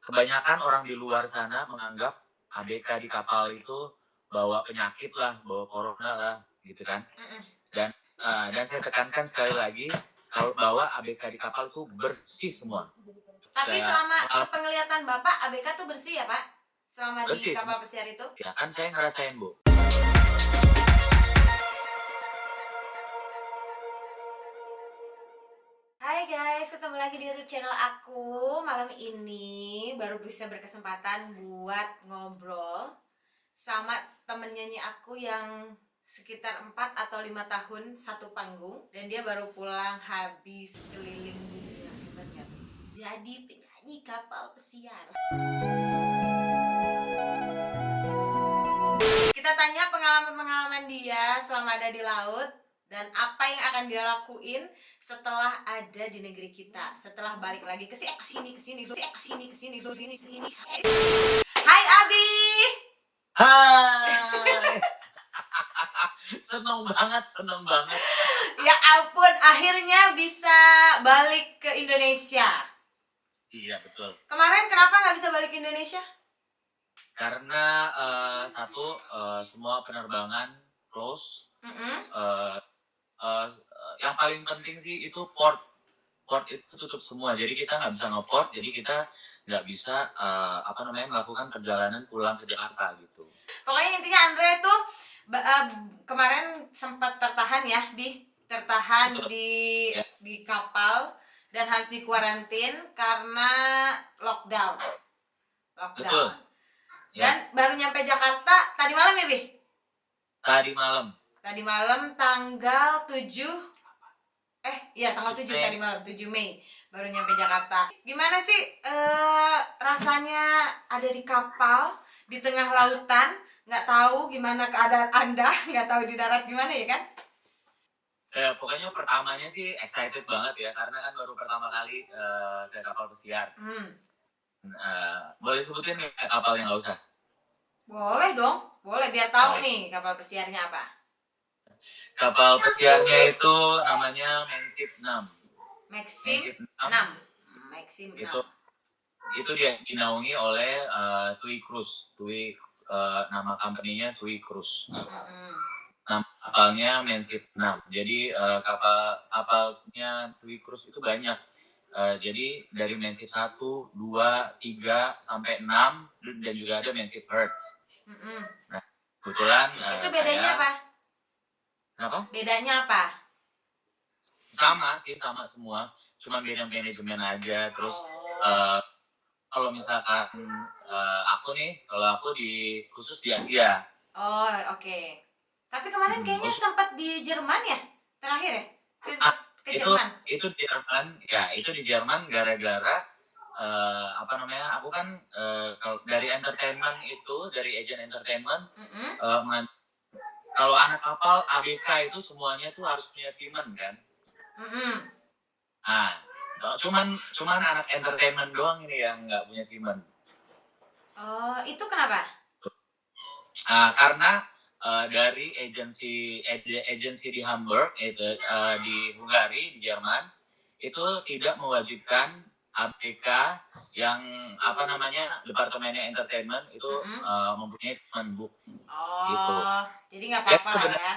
kebanyakan orang di luar sana menganggap ABK di kapal itu bawa penyakit lah, bawa corona lah, gitu kan. Dan saya tekankan sekali lagi, kalau bawa ABK di kapal itu bersih semua. Tapi selama sepenglihatan Bapak, ABK tuh bersih ya Pak? Selama bersih, di kapal pesiar itu? Ya kan saya ngerasain, Bu. Hai guys, ketemu lagi di YouTube channel aku. Malam ini baru bisa berkesempatan buat ngobrol sama temen nyanyi aku yang sekitar 4 atau 5 tahun satu panggung. Dan dia baru pulang habis keliling dunia. Hebatnya. Jadi penyanyi kapal pesiar. Kita tanya pengalaman-pengalaman dia selama ada di laut dan apa yang akan dia lakuin setelah ada di negeri kita, setelah balik lagi ke sini. Hai Abi. Hai. seneng banget. Ya ampun, akhirnya bisa balik ke Indonesia. Iya betul. Kemarin kenapa nggak bisa balik ke Indonesia? Karena semua penerbangan close. Yang paling penting sih itu port itu tutup semua, jadi kita nggak bisa ngeport, jadi kita nggak bisa melakukan perjalanan pulang ke Jakarta gitu. Pokoknya intinya Andre tuh kemarin sempat tertahan ya, tertahan di kapal dan harus dikuarantin karena lockdown. Betul. Dan baru nyampe Jakarta tadi malam ya, Bi? Tadi malam tanggal 7 tanggal 7 Mei. Tadi malam 7 Mei baru nyampe Jakarta. Gimana sih rasanya ada di kapal di tengah lautan, nggak tahu gimana keadaan Anda, nggak tahu di darat gimana ya kan? Pokoknya pertamanya sih excited banget ya, karena kan baru pertama kali ke kapal pesiar. Boleh sebutin nih kapalnya, nggak usah? Boleh dong, boleh biar tahu nih kapal pesiarnya apa. Kapal pesiarnya itu namanya Maxim 6. Maxim 6. Itu dia dinaungi oleh TUI Cruise. Nama company-nya TUI Cruise. Nama kapalnya Maxim 6. Jadi kapalnya TUI Cruise itu banyak. Jadi dari Maxim 1, 2, 3 sampai 6 dan juga ada Maxim Hertz. Nah, kebetulan itu bedanya apa? Kenapa? Bedanya apa? Sama semua, cuma beda manajemen aja. Terus kalau misalkan aku khusus di Asia. Oh, oke. Tapi kemarin kayaknya sempat di Jerman ya? Terakhir ya? Ke Jerman. Itu di Jerman. Ya, itu di Jerman gara-gara aku kan kalau dari entertainment itu, dari agent entertainment, kalau anak kapal ABK itu semuanya tuh harus punya seaman kan. Cuman anak entertainment doang ini yang nggak punya seaman. Oh, itu kenapa? Karena dari agensi di Hamburg itu di Hungari, di Jerman, itu tidak mewajibkan ABK yang departemennya entertainment itu mempunyai seaman book. Gitu. Jadi nggak apa-apa lah ya.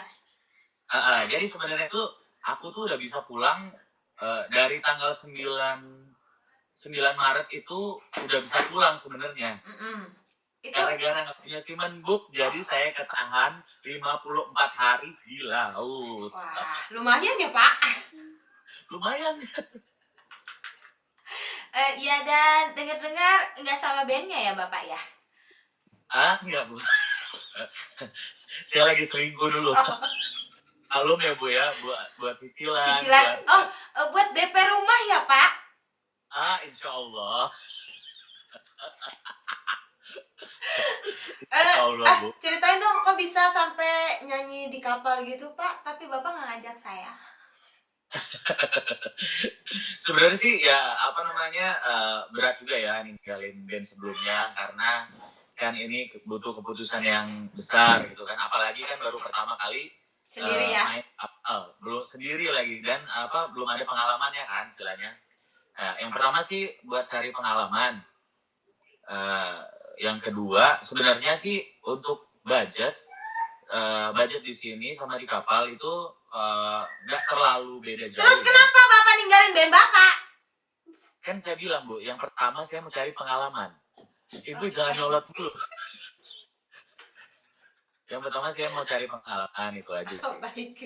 Jadi sebenarnya tuh aku tuh udah bisa pulang dari tanggal 9 Maret itu udah bisa pulang sebenarnya. Gara-gara nggak punya seaman book, jadi saya ketahan 54 hari di laut. Wah, lumayan ya Pak. Lumayan. Iya, dan dengar-dengar nggak sama bandnya ya Bapak ya? Enggak Bu. Saya lagi selingkuh dulu. Alum ya Bu ya, buat cicilan. Buat DP rumah ya Pak? Insya Allah. Bu. Ceritain dong, kok bisa sampai nyanyi di kapal gitu Pak, tapi Bapak nggak ngajak saya? Sebenarnya sih ya berat juga ya ninggalin band sebelumnya, karena kan ini butuh keputusan yang besar gitu kan, apalagi kan baru pertama kali sendiri ya, main kapal, belum sendiri lagi, dan belum ada pengalamannya kan istilahnya. Yang pertama sih buat cari pengalaman, Yang kedua, sebenarnya sih untuk budget di sini sama di kapal itu nggak terlalu beda jauh. Terus kenapa Bapak ninggalin band Bapak? Kan saya bilang, Bu, yang pertama saya mau cari pengalaman. Ibu jangan nyolot dulu. Yang pertama saya mau cari pengalaman, itu aja sih. Baik.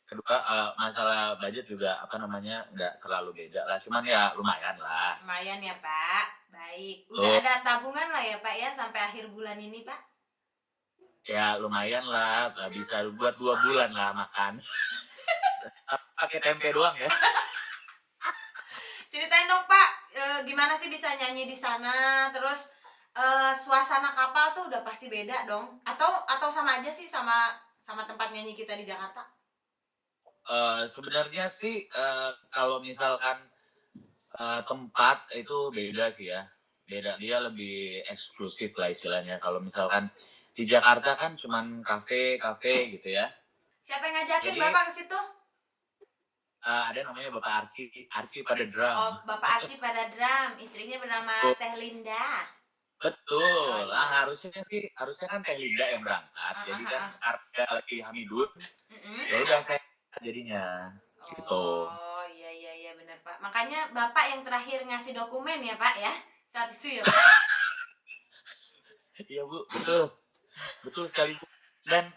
Kedua, masalah budget juga nggak terlalu beda lah, cuman ya lumayan lah. Lumayan ya Pak. Baik. Udah ada tabungan lah ya Pak ya sampai akhir bulan ini Pak? Ya lumayan lah, bisa buat 2 bulan lah makan. Pakai tempe doang ya. Ceritain dong Pak, gimana sih bisa nyanyi di sana? Terus suasana kapal tuh udah pasti beda dong? Atau sama aja sih sama tempat nyanyi kita di Jakarta? Sebenarnya sih kalau misalkan tempat itu beda sih ya. Beda, dia lebih eksklusif lah istilahnya. Kalau misalkan di Jakarta kan cuman kafe gitu ya. Siapa yang ngajakin Bapak ke situ? Ada namanya Bapak Archie pada drum. Oh, Bapak Archie pada drum. Istrinya bernama Teh Linda. Betul. Harusnya kan Teh Linda yang berangkat. Jadi kan karena lagi Hamidun. Ya udah saya jadinya gitu. Oh iya benar Pak. Makanya Bapak yang terakhir ngasih dokumen ya Pak ya saat itu ya Pak. Iya Bu, betul sekali Bu. Dan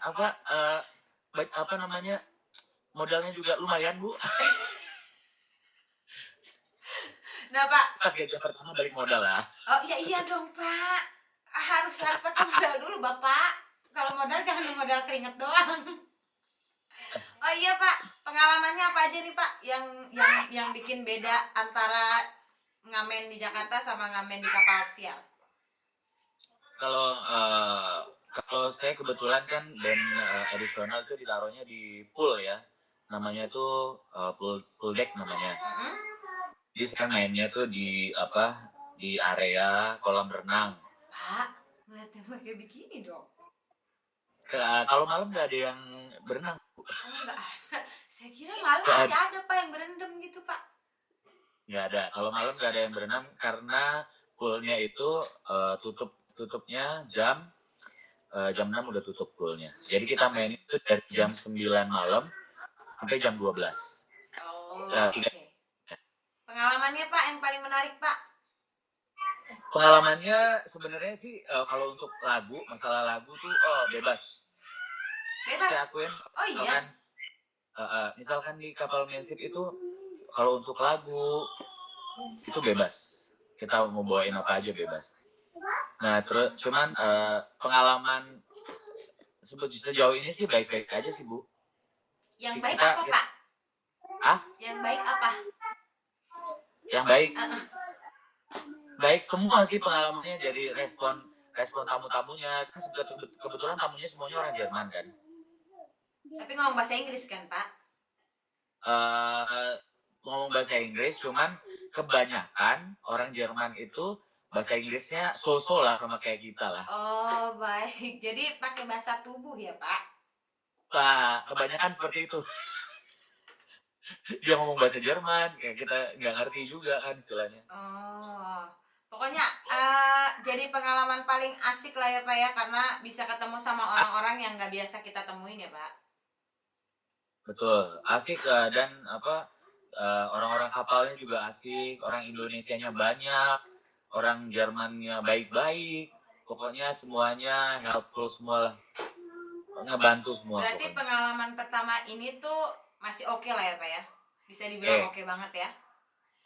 modalnya juga lumayan Bu. Nah Pak. Pas gajian pertama balik modal lah. Oh iya dong Pak. Harus pakai modal dulu Bapak. Kalau modal jangan modal keringet doang. Oh iya Pak, pengalamannya apa aja nih Pak yang bikin beda antara ngamen di Jakarta sama ngamen di kapal sial? Kalau saya kebetulan kan band additional itu ditaruhnya di pool ya, namanya tuh pool deck namanya. Jadi saya mainnya tuh di area kolam renang. Pak, ngeliatnya pakai bikini dong. Kalau malam nggak ada yang berenang. Oh nggak ada. Saya kira malam masih ada Pak yang berendam gitu Pak. Nggak ada. Kalau malam nggak ada yang berenang karena poolnya itu tutupnya jam 6 udah tutup poolnya. Jadi kita main itu dari jam 9 malam sampai jam 12. Oh, okay. Pengalamannya Pak yang paling menarik Pak? Pengalamannya sebenarnya sih kalau untuk masalah lagu tuh bebas. Saya akuin. Oh iya. Misalkan di kapal Mensip itu kalau untuk lagu itu bebas. Kita mau bawain apa aja bebas. Nah terus cuman pengalaman sejauh ini sih baik-baik aja sih Bu. Yang baik apa Pak? Yang baik apa? Yang baik. Baik semua sih pengalamannya, jadi respon tamu-tamunya. Kan kebetulan tamunya semuanya orang Jerman kan. Tapi ngomong bahasa Inggris kan Pak? Ngomong bahasa Inggris, cuman kebanyakan orang Jerman itu bahasa Inggrisnya so-so lah sama kayak kita lah. Oh baik, jadi pakai bahasa tubuh ya Pak? Kebanyakan seperti itu. Dia ngomong bahasa Jerman, kayak kita nggak ngerti juga kan istilahnya. Oh, pokoknya jadi pengalaman paling asik lah ya Pak ya, karena bisa ketemu sama orang-orang yang nggak biasa kita temuin ya Pak. Betul, asik dan orang-orang kapalnya juga asik, orang Indonesianya banyak, orang Jermannya baik-baik, pokoknya semuanya helpful semua lah, ngebantu semua. Berarti pokoknya pengalaman pertama ini tuh masih oke lah ya Pak ya, bisa dibilang oke banget ya.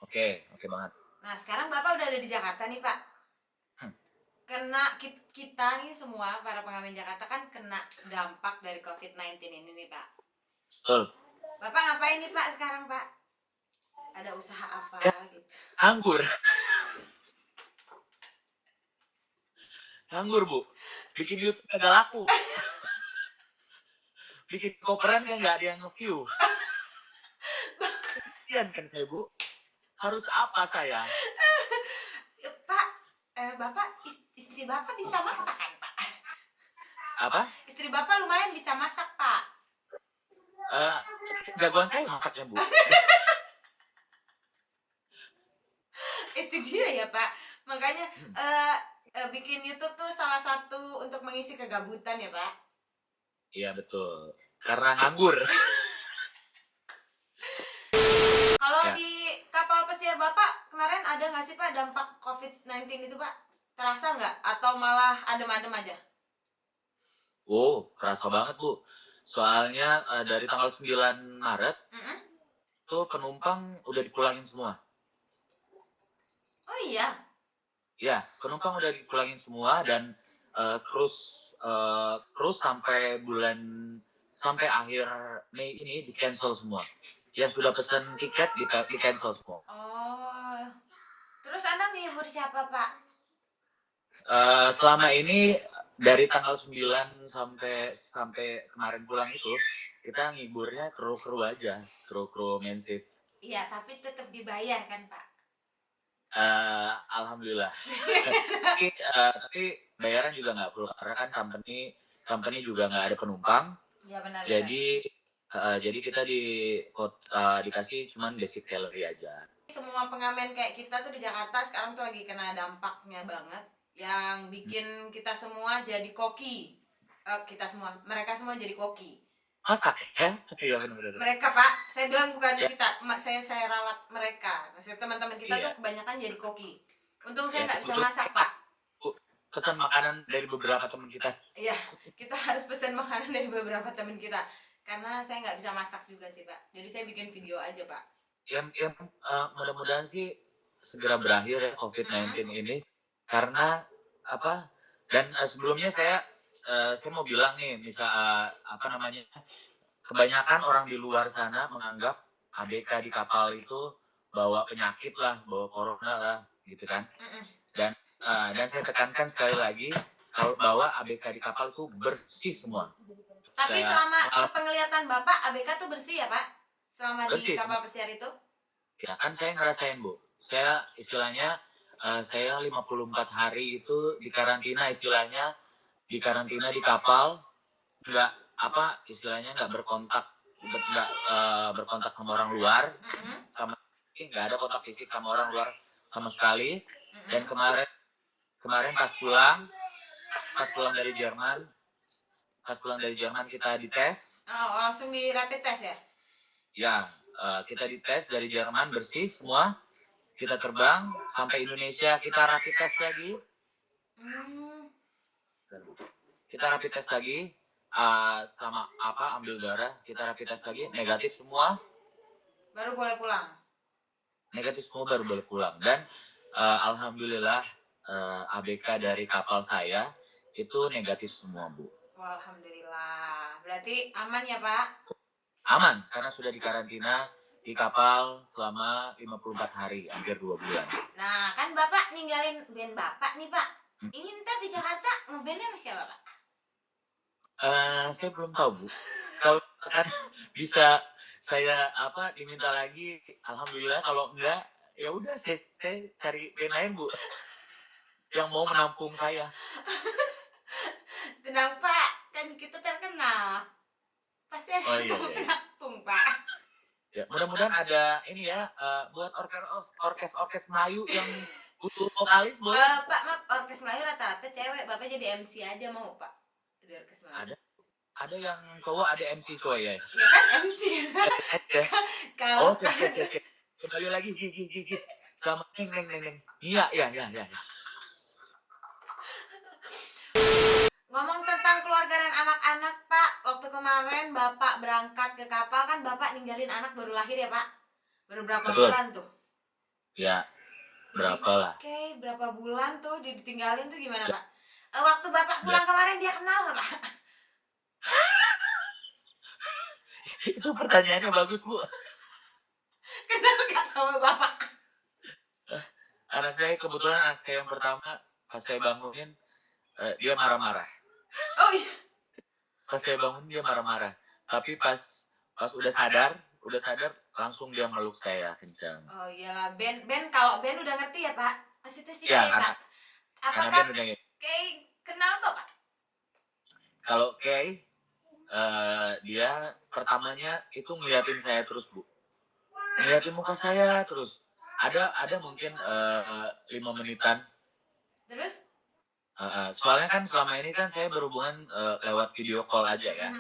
Oke banget. Nah sekarang Bapak udah ada di Jakarta nih Pak. Kena kita nih semua para pengamen Jakarta kan kena dampak dari COVID-19 ini nih Pak. Betul. Bapak ngapain nih Pak sekarang Pak? Ada usaha apa gitu? Nganggur Bu. Bikin YouTube agak laku. Bikin koperan kan nggak ada yang nge-view. Kasian kan saya Bu. Harus apa saya? Pak, Bapak istri Bapak bisa masak kan Pak? Apa? Istri Bapak lumayan bisa masak Pak. Jagoan saya masaknya Bu. Itu dia ya Pak. Makanya bikin YouTube tuh salah satu untuk mengisi kegabutan ya Pak? Iya betul. Karena nganggur. Kalau Ya. di kapal pesiar Bapak kemarin ada nggak sih Pak dampak COVID-19 itu Pak? Terasa nggak? Atau malah adem-adem aja? Oh, kerasa banget Bu. Soalnya dari tanggal 9 Maret Mm-mm. tuh penumpang udah dipulangin semua. Oh iya. Ya, penumpang udah dipulangin semua dan cruise sampai akhir Mei ini di cancel semua. Yang sudah pesan tiket di cancel semua. Oh. Terus Anda ngehibur siapa Pak? Selama ini dari tanggal 9 sampai kemarin pulang itu kita ngiburnya kru aja, kru mensif. Iya, tapi tetap dibayar kan Pak? Alhamdulillah. Tapi bayaran juga nggak full karena kan company juga nggak ada penumpang. Ya benar. Jadi kita dikasih cuman basic salary aja. Semua pengamen kayak kita tuh di Jakarta sekarang tuh lagi kena dampaknya banget, yang bikin kita semua jadi koki. Mereka semua jadi koki. Masa? Ya? Iya benar-benar. Mereka Pak, saya bilang bukan Ya. kita, saya ralat mereka. Maksudnya teman-teman kita Iya. tuh kebanyakan jadi koki. Untung saya Ya, nggak bisa betul. masak Pak. Pesan makanan dari beberapa teman kita. Iya, kita harus pesan makanan dari beberapa teman kita. Karena saya nggak bisa masak juga sih Pak. Jadi saya bikin video aja Pak. Mudah-mudahan sih segera berakhir ya COVID-19 ini karena apa? Dan sebelumnya saya mau bilang nih, misal kebanyakan orang di luar sana menganggap ABK di kapal itu bawa penyakit lah, bawa corona lah, gitu kan? Dan saya tekankan sekali lagi kalau bawa ABK di kapal itu bersih semua. Tapi selama sepenglihatan Bapak, ABK tuh bersih ya Pak? Selama bersih, di kapal pesiar itu? Ya kan saya ngerasain Bu. Saya istilahnya saya 54 hari itu di karantina istilahnya. Di karantina di kapal, nggak berkontak sama orang luar, nggak ada kontak fisik sama orang luar sama sekali. Dan kemarin pas pulang dari Jerman kita dites. Oh, langsung di rapid test ya? Ya, kita dites dari Jerman bersih semua. Kita terbang sampai Indonesia, kita rapid test lagi. Kita rapid test lagi sama ambil darah, kita rapid test lagi, negatif semua. Baru boleh pulang. Negatif semua baru boleh pulang. Dan alhamdulillah ABK dari kapal saya itu negatif semua, Bu. Oh, alhamdulillah. Berarti aman ya, Pak? Aman, karena sudah dikarantina di kapal selama 54 hari, hampir 2 bulan. Nah, kan Bapak ninggalin band Bapak nih, Pak. Ini ntar di Jakarta ngebandnya sama siapa, Pak? Saya belum tahu, Bu. Kalau kan bisa saya diminta lagi, alhamdulillah. Kalau enggak, ya udah saya cari band lain, Bu. Yang mau menampung saya. Tenang, Pak. Kan kita terkenal. Pasti ada yang mau menampung, Pak. Ya, mudah-mudahan ada ini ya, buat orkes Melayu yang butuh vokalis, boleh. Pak, maaf, orkes Melayu rata-rata cewek. Bapak jadi MC aja mau, Pak? Di orkes Melayu. Ada yang cowok, ada MC cowok ya. Ya kan MC. Kalau oke. Kembali lagi gigi sama neng. Iya. Ngomong tentang keluarga dan anak-anak, Pak. Waktu kemarin Bapak berangkat ke kapal kan Bapak ninggalin anak baru lahir ya, Pak? Baru berapa bulan tuh? Ya, berapa lah. Oke, berapa bulan tuh ditinggalin tuh gimana, Pak? Waktu Bapak pulang kemarin dia kenal nggak, Pak? Itu pertanyaannya bagus, Bu. Kenal nggak sama Bapak? Anak saya yang pertama, pas saya bangunin, dia marah-marah. Oh iya. Pas saya bangun dia marah-marah. Tapi pas udah sadar langsung dia meluk saya kencang. Oh iyalah, Ben kalau Ben udah ngerti ya, Pak? Maksudnya sih ya, Pak. Apakah Kay kenal kok, Pak? Kalau Kay dia pertamanya itu ngeliatin saya terus, Bu. Ngeliatin muka saya terus. Ada mungkin 5 menitan. Terus? Soalnya kan selama ini kan saya berhubungan lewat video call aja ya.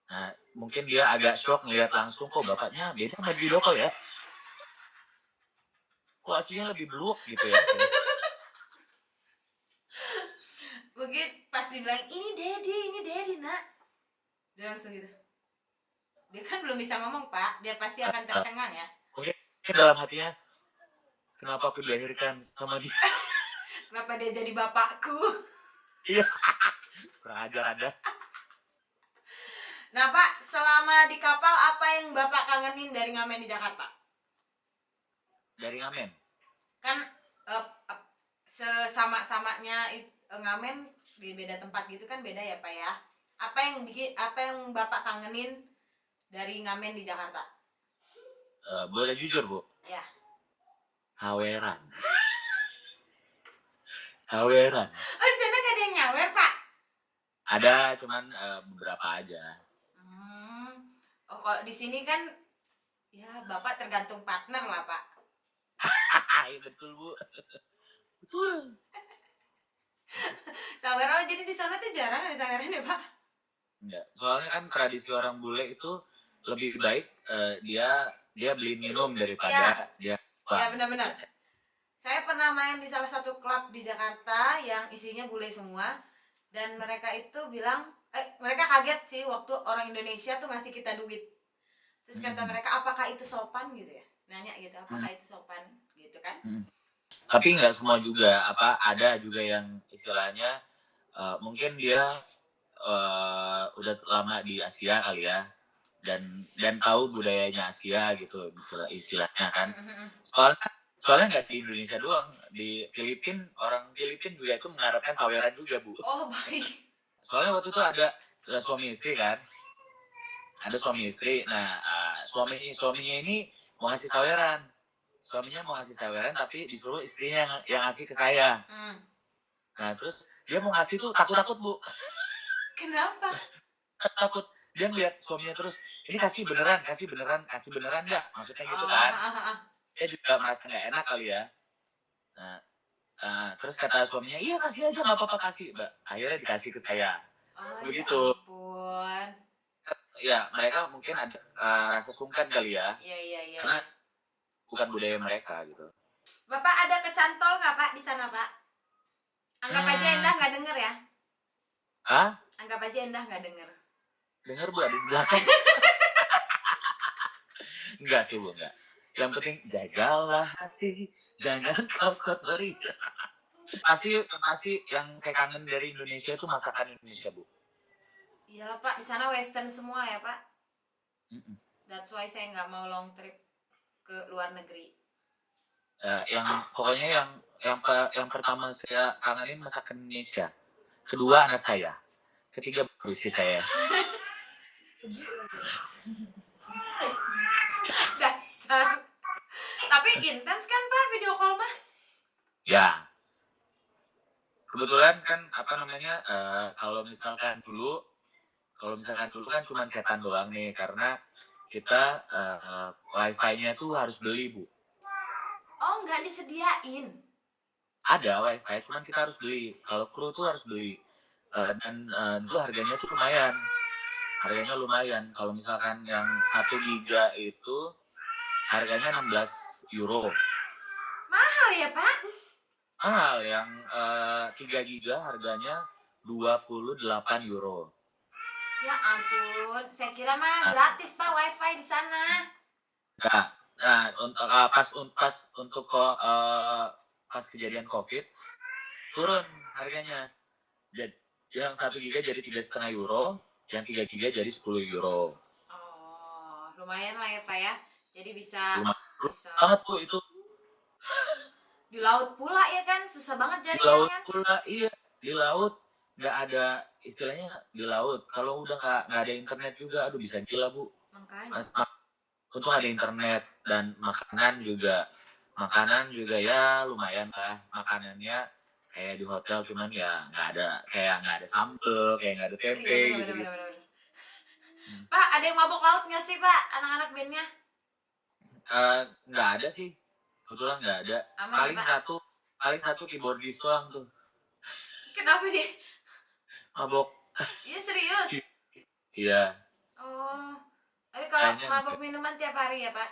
Nah, mungkin dia agak shock ngeliat langsung, kok bapaknya beda sama video call ya. Kok aslinya lebih blue gitu ya. Mungkin pas dibilang ini daddy nak, dia langsung gitu. Dia kan belum bisa ngomong pak, dia pasti akan tercengang ya. Mungkin dalam hatinya, kenapa aku dilahirkan sama dia? Kenapa dia jadi bapakku? Iya, kurang ajar ada. Nah pak, selama di kapal apa yang bapak kangenin dari ngamen di Jakarta? Dari ngamen? Kan sesama-samanya ngamen di beda tempat gitu kan beda ya pak ya. Apa yang bapak kangenin dari ngamen di Jakarta? Boleh jujur bu? Ya. Saweran. Oh di sana gak ada yang nyawer pak? Ada, cuman beberapa aja. Oh kalau di sini kan ya bapak tergantung partner lah pak. Iya betul bu. Betul. Saweran jadi di sana tuh jarang ada saweran ya pak? Enggak, soalnya kan tradisi orang bule itu lebih baik dia beli minum daripada dia. Ya benar-benar. Saya pernah main di salah satu klub di Jakarta yang isinya bule semua dan mereka itu bilang mereka kaget sih waktu orang Indonesia tuh ngasih kita duit. Terus kata mereka apakah itu sopan gitu ya? Nanya gitu apakah itu sopan gitu kan? Tapi nggak semua juga, ada juga yang istilahnya mungkin dia udah lama di Asia kali ya dan tahu budayanya Asia gitu istilahnya kan. Soalnya nggak di Indonesia doang, di orang Filipina juga itu mengharapkan saweran juga bu. Oh baik. Soalnya waktu itu ada suami istri kan, ada suami istri. Nah suaminya ini mau ngasih saweran, tapi disuruh istrinya yang ngasih ke saya. Nah terus dia mau ngasih tuh takut bu. Kenapa? Takut dia ngeliat suaminya terus, ini kasih beneran nggak? Maksudnya gitu kan. Dia juga merasa nggak enak kali ya. Nah, terus kata suaminya, iya kasih aja nggak apa-apa kasih. Akhirnya dikasih ke saya. Begitu. Ya ampun. Ya mereka mungkin ada rasa sungkan kali ya. Iya. Karena bukan budaya mereka gitu. Bapak ada kecantol nggak pak di sana pak? Anggap aja Endah nggak denger ya. Hah? Anggap aja Endah nggak denger. Dengar bu, ada di belakang. Enggak sih bu, enggak. Yang penting jagalah hati, jangan kau kotori. Pasti yang saya kangen dari Indonesia itu masakan Indonesia bu. Iyalah pak, di sana western semua ya pak. That's why saya nggak mau long trip ke luar negeri. Pokoknya yang pertama saya kangenin masakan Indonesia. Kedua anak saya. Ketiga baru istri saya. Dasar. Tapi intens kan pak video call mah? Ya. Kebetulan kan kalau misalkan dulu kan cuma chatan doang nih karena kita wifi-nya tuh harus beli bu. Oh nggak disediain? Ada wifi, cuman kita harus beli. Kalau kru tuh harus beli dan itu harganya tuh lumayan. Kalau misalkan yang 1 giga itu harganya 16 euro. Mahal ya pak? Mahal, yang 3 giga harganya 28 euro. Ya ampun, saya kira mah gratis pak wifi di sana. Nah, pas kejadian COVID turun harganya. Jadi yang 1 giga jadi 3,5 euro, yang 3 giga jadi 10 euro. Oh, lumayan lah ya pak ya. Jadi bisa banget tuh itu. Di laut pula ya kan, susah banget jaringan kan? Di laut pula, iya. Di laut nggak ada istilahnya di laut. Kalau udah nggak ada internet juga, aduh bisa gila bu. Makanya. Untung ada internet dan makanan juga ya lumayan lah. Makanannya kayak di hotel, cuman ya nggak ada sambal, kayak nggak ada tempe gitu. Pak, ada yang mabok laut nggak sih pak, anak-anak bandnya? Nggak ada sih, kebetulan nggak ada. Paling satu keyboardis doang tuh. Kenapa nih? Mabok. Iya serius. Iya. Oh, tapi kalau Kayaknya mabuk minuman tiap hari ya Pak?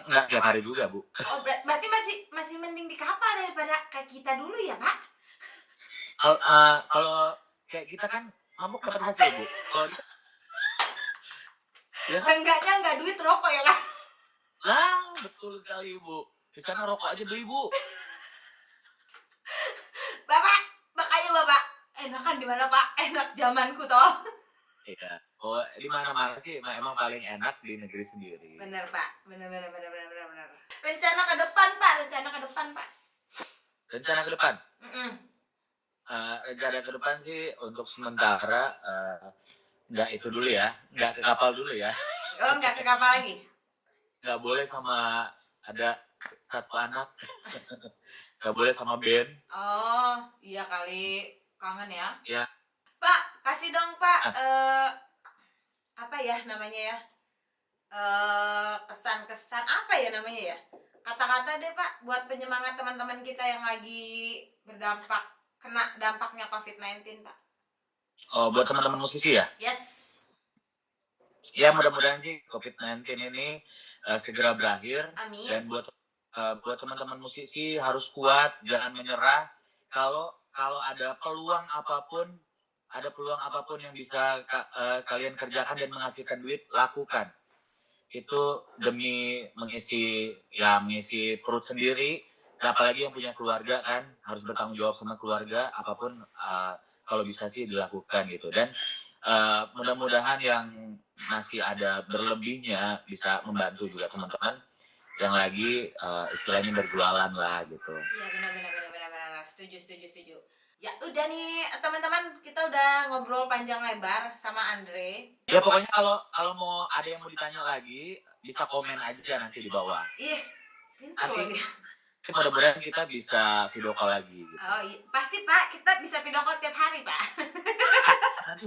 Nggak tiap hari juga, Bu. Oh, berarti masih mending di kapal daripada kayak kita dulu ya Pak? Kalau kayak kita kan mabuk dapat hasil, Bu. Kalau ya kan? Seenggaknya nggak duit rokok ya Pak? Lah, betul sekali, Bu. Di sana rokok aja beli, Bu. Bapak, makanya Bapak enakan di mana Pak? Enak zamanku toh. Iya. Oh, di mana-mana sih emang paling enak di negeri sendiri. Bener Pak, bener. Rencana ke depan Pak, rencana ke depan Pak. Rencana ke depan? Mm-mm. Rencana ke depan sih untuk sementara nggak itu dulu ya, nggak ke kapal dulu ya. Oh, nggak ke kapal lagi? Nggak boleh sama ada satu anak. Nggak boleh sama band. Oh, iya kali kangen ya. Ya. Pak, kasih dong Pak, apa ya namanya ya? Kesan-kesan apa ya namanya ya? Kata-kata deh Pak buat penyemangat teman-teman kita yang lagi kena dampaknya COVID-19 Pak. Oh, buat teman-teman musisi ya? Yes. Ya, mudah-mudahan sih COVID-19 ini segera berakhir. Amin. Dan buat teman-teman musisi harus kuat, jangan menyerah. Kalau ada peluang apapun yang bisa kalian kerjakan dan menghasilkan duit, lakukan. Itu demi mengisi perut sendiri. Apalagi yang punya keluarga kan harus bertanggung jawab sama keluarga. Apapun kalau bisa sih dilakukan gitu. Dan mudah-mudahan yang masih ada berlebihnya bisa membantu juga teman-teman yang lagi istilahnya berjualan lah gitu. Iya benar. Setuju. Ya udah nih teman-teman, kita udah ngobrol panjang lebar sama Andre. Ya pokoknya kalau mau ada yang mau ditanya lagi bisa komen aja nanti di bawah. Ih, pintar loh dia. Mudah-mudahan kita bisa video call lagi gitu. Oh iya, pasti Pak, kita bisa video call tiap hari Pak. Nanti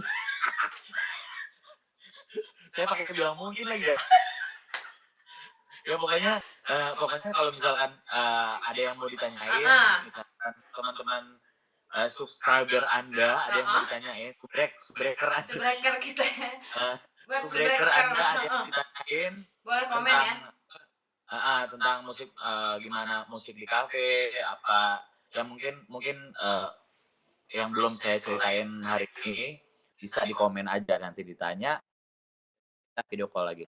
saya pakai bilang mungkin lagi ya. Ya pokoknya kalau misalkan ada yang mau ditanyain, misalkan teman-teman subscriber Anda ada yang mau ditanyain, Subscriber kita. Buat subscriber Anda ada yang ditanyain, boleh komen ya. Tentang musik, gimana musik di kafe, apa yang mungkin yang belum saya ceritain hari ini bisa di komen aja, nanti ditanya, kita video call lagi.